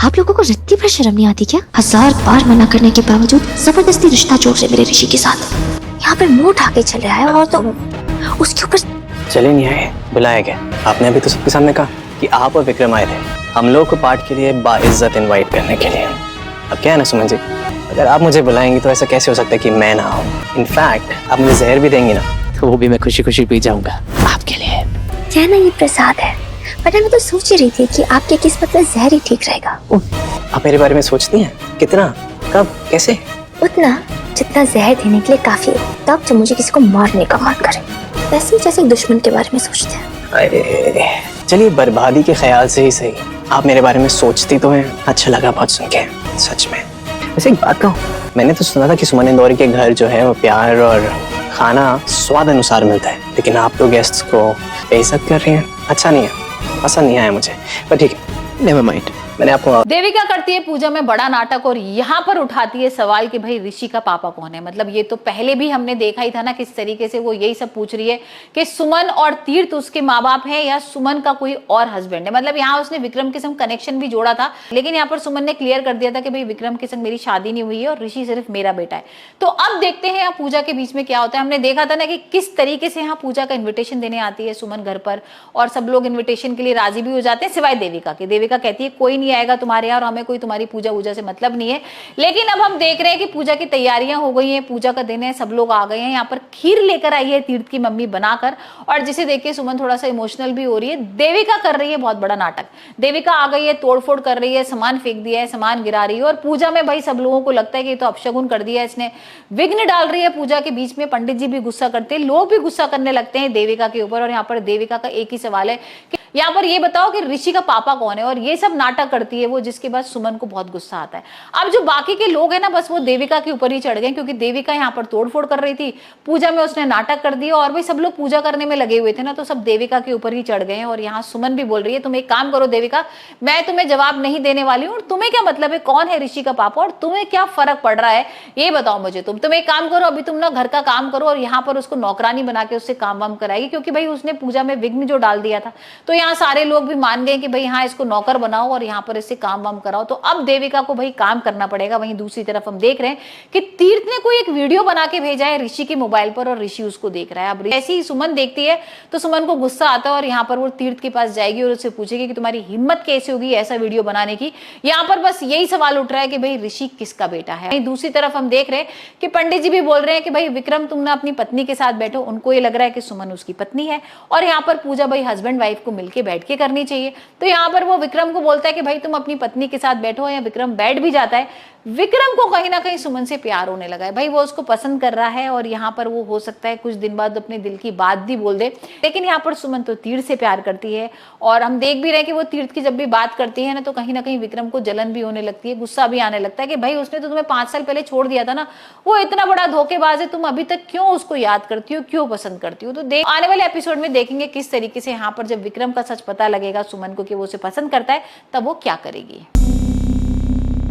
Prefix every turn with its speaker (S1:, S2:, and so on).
S1: आप लोगों को रत्ती भर शर्म नहीं आती क्या? 1000 बार मना करने के बावजूद जबरदस्ती रिश्ता जोड़ रहे मेरे ऋषि के साथ। यहाँ पे मुंह उठा के चले आए और तो उसके ऊपर
S2: चले नहीं आए, बुलाया गया। आपने अभी तो सबके सामने कहा कि आप और विक्रम आए थे हम लोग को पार्ट के लिए बाइज्जत इनवाइट करने के लिए। अब क्या है ना सुमन जी, अगर आप मुझे बुलाएंगी तो ऐसा कैसे हो सकता है कि मैं ना आऊँ। इनफैक्ट आप मुझे जहर भी देंगी ना तो वो भी मैं खुशी खुशी पी जाऊंगा आपके लिए।
S1: क्या ना ये प्रसाद है, पर मैं तो सोच ही रही थी कि आपके किस्मत में जहर ही ठीक रहेगा।
S2: आप मेरे बारे में सोचती हैं? कितना, कब, कैसे?
S1: उतना जितना जहर देने के लिए काफी है, तब जब मुझे किसी को मारने का मन करे। वैसे ही जैसे दुश्मन के बारे में सोचते हैं।
S2: अरे चलिए, बर्बादी के ख्याल से ही सही आप मेरे बारे में सोचती तो हैं। अच्छा लगा बहुत सुन के, सच में। वैसे एक बात कहूँ, मैंने तो सुना था कि सुमन इंदौरी के घर जो है वो प्यार और खाना स्वाद अनुसार मिलता है, लेकिन आप तो गेस्ट्स को बेइज्जत कर रही हैं। अच्छा नहीं है, पसंद नहीं आया मुझे, पर ठीक है, नेवर माइंड। मैंने आपको
S3: देविका करती है पूजा में बड़ा नाटक और यहाँ पर उठाती है सवाल कि भाई ऋषि का पापा कौन है। मतलब ये तो पहले भी हमने देखा ही था ना किस तरीके से वो यही सब पूछ रही है कि सुमन और तीर्थ उसके माँ बाप हैं या सुमन का कोई और हस्बैंड है। मतलब यहाँ उसने विक्रम के संग कनेक्शन भी जोड़ा था, लेकिन यहाँ पर सुमन ने क्लियर कर दिया था कि भाई विक्रम के संग मेरी शादी नहीं हुई है और ऋषि सिर्फ मेरा बेटा है। तो अब देखते हैं यहाँ पूजा के बीच में क्या होता है। हमने देखा था ना कि किस तरीके से यहाँ पूजा का इन्विटेशन देने आती है सुमन घर पर, और सब लोग इन्विटेशन के लिए राजी भी हो जाते हैं सिवाय देविका के। देविका कहती है कोई नहीं आएगा तुम्हारे यहाँ, हमें कोई तुम्हारी पूजा वूजा से मतलब नहीं है। लेकिन अब हम देख रहे हैं कि पूजा की तैयारियां हो गई हैं, पूजा का दिन है, सब लोग आ गए हैं। यहाँ पर खीर लेकर आई है तीर्थ की मम्मी बनाकर, और जिसे देख के सुमन थोड़ा सा इमोशनल भी हो रही है। देविका कर रही है बहुत बड़ा नाटक। देविका आ गई है, तोड़फोड़ कर रही है, सामान फेंक दिया है, सामान गिरा रही है, और पूजा में भाई सब लोगों को लगता है कि ये तो अपशगुन कर दिया है इसने, विघ्न डाल रही है पूजा के बीच में। पंडित जी भी गुस्सा करते हैं, लोग भी गुस्सा करने लगते हैं देविका के ऊपर। और यहाँ पर देविका का एक ही सवाल है कि यहाँ पर ये बताओ कि ऋषि का पापा कौन है, और ये सब नाटक करती है वो, जिसके बाद सुमन को बहुत गुस्सा आता है। अब जो बाकी के लोग हैं ना, बस वो देविका के ऊपर ही चढ़ गए, क्योंकि देविका यहाँ पर तोड़फोड़ कर रही थी पूजा में, उसने नाटक कर दिया, और भाई सब लोग पूजा करने में लगे हुए थे ना, तो सब देविका के ऊपर ही चढ़ गए हैं। और यहाँ सुमन भी बोल रही है तुम एक काम करो देविका, मैं तुम्हें जवाब नहीं देने वाली हूँ, तुम्हें क्या मतलब है कौन है ऋषि का पापा, और तुम्हें क्या फर्क पड़ रहा है ये बताओ मुझे। तुम एक काम करो, अभी तुम ना घर का काम करो और यहाँ पर उसको नौकरानी बना के उससे काम वाम कराएगी, क्योंकि भाई उसने पूजा में विघ्न जो डाल दिया था। तो यहाँ सारे लोग भी मान गए कि भाई हाँ इसको नौकर बनाओ और यहाँ पर इससे काम वाम कराओ। तो अब देविका को भाई काम करना पड़ेगा। वहीं दूसरी तरफ हम देख रहे हैं कि तीर्थ ने कोई एक वीडियो बना के भेजा है ऋषि के मोबाइल पर, और ऋषि उसको देख रहा है। अब ऐसी ही सुमन देखती है तो सुमन को गुस्सा आता है, और यहाँ पर वो तीर्थ के पास जाएगी और उससे पूछेगी कि तुम्हारी हिम्मत कैसे होगी ऐसा वीडियो बनाने की। यहाँ पर बस यही सवाल उठ रहा है कि भाई ऋषि किसका बेटा है। दूसरी तरफ हम देख रहे हैं कि पंडित जी भी बोल रहे हैं कि भाई विक्रम तुम ना अपनी पत्नी के साथ बैठो। उनको ये लग रहा है कि सुमन उसकी पत्नी है, और यहाँ पर पूजा भाई हस्बैंड वाइफ को मिलकर बैठ के करनी चाहिए। तो यहाँ पर वो विक्रम को बोलता है कि भाई तुम अपनी पत्नी के साथ बैठो, या विक्रम बैठ भी जाता है। विक्रम को कहीं ना कहीं सुमन से प्यार होने लगा है, भाई वो उसको पसंद कर रहा है, और यहाँ पर वो हो सकता है कुछ दिन बाद अपने दिल की बात भी बोल दे। लेकिन यहाँ पर सुमन तो तीर्थ से प्यार करती है, और हम देख भी रहे हैं कि वो तीर्थ की जब भी बात करती है ना, तो कहीं ना कहीं विक्रम को जलन भी होने लगती है, गुस्सा भी आने लगता है कि भाई उसने तो तुम्हें 5 साल पहले छोड़ दिया था ना, वो इतना बड़ा धोखेबाज है, तुम अभी तक क्यों उसको याद करती हो, क्यों पसंद करती हो। तो आने वाले एपिसोड में देखेंगे किस तरीके से यहाँ पर जब विक्रम का सच पता लगेगा सुमन को कि वो उसे पसंद करता है, तब वो क्या करेगी।